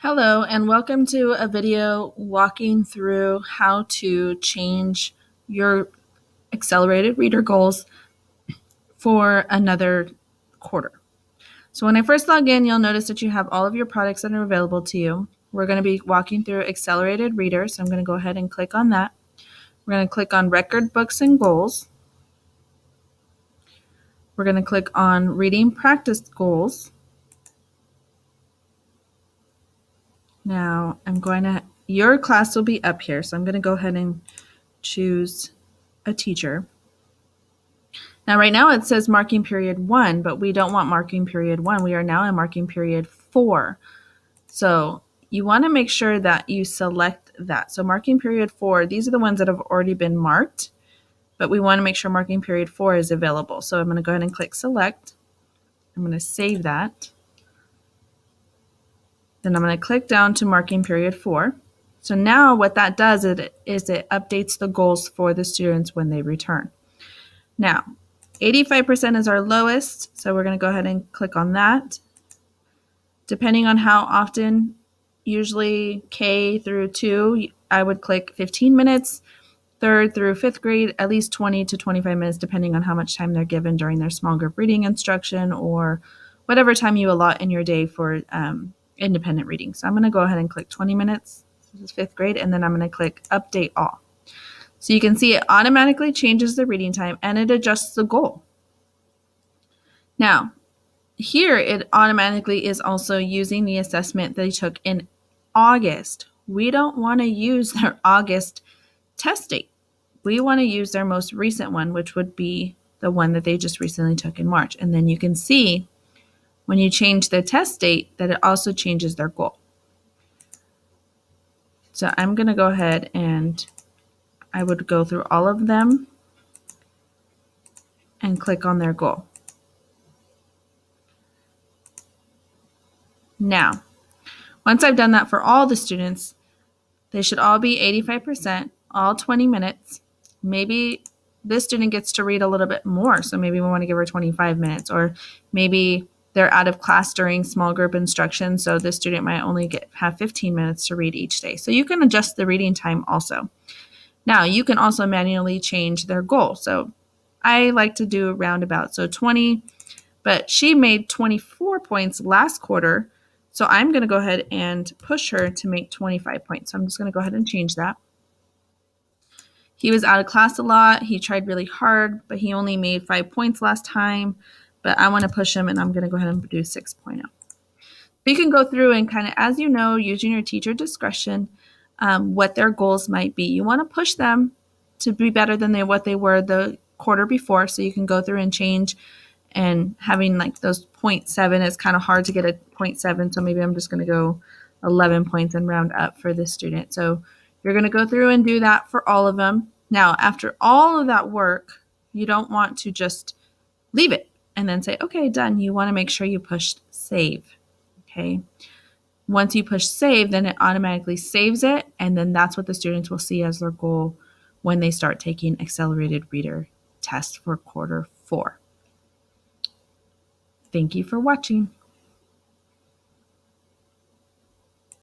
Hello, and welcome to a video walking through how to change your accelerated reader goals for another quarter. So when I first log in, you'll notice that you have all of your products that are available to you. We're going to be walking through accelerated reader, so I'm going to go ahead and click on that. We're going to click on record books and goals. We're going to click on reading practice goals. Now your class will be up here, so I'm going to go ahead and choose a teacher. Now, right now it says marking period 1, but we don't want marking period 1. We are now in marking period 4. So you want to make sure that you select that. So marking period 4, these are the ones that have already been marked, but we want to make sure marking period 4 is available. So I'm going to go ahead and click select. I'm going to save that. Then I'm going to click down to marking period 4. So now what that does is it updates the goals for the students when they return. Now, 85% is our lowest, so we're going to go ahead and click on that. Depending on how often, usually K through 2, I would click 15 minutes. 3rd through 5th grade, at least 20 to 25 minutes, depending on how much time they're given during their small group reading instruction or whatever time you allot in your day for independent reading. So I'm going to go ahead and click 20 minutes. This is 5th grade, and then I'm going to click Update All. So you can see it automatically changes the reading time and it adjusts the goal. Now, here it automatically is also using the assessment they took in August. We don't want to use their August test date. We want to use their most recent one, which would be the one that they just recently took in March. And then you can see when you change the test date that it also changes their goal. So I'm going to go ahead and I would go through all of them and click on their goal. Now, once I've done that for all the students, they should all be 85%, all 20 minutes. Maybe this student gets to read a little bit more, so maybe we want to give her 25 minutes, or maybe they're out of class during small group instruction, so this student might only have 15 minutes to read each day. So you can adjust the reading time also. Now, you can also manually change their goal. So I like to do a roundabout, so 20, but she made 24 points last quarter, so I'm going to go ahead and push her to make 25 points. So I'm just going to go ahead and change that. He was out of class a lot. He tried really hard, but he only made 5 points last time. But I want to push him, and I'm going to go ahead and do 6.0. You can go through and kind of, as you know, using your teacher discretion, what their goals might be. You want to push them to be better than what they were the quarter before, so you can go through and change. And having like those 0.7 is kind of hard to get a 0.7, so maybe I'm just going to go 11 points and round up for this student. So you're going to go through and do that for all of them. Now, after all of that work, you don't want to just leave it and then say, okay, done. You want to make sure you push save, okay? Once you push save, then it automatically saves it, and then that's what the students will see as their goal when they start taking accelerated reader test for quarter 4. Thank you for watching.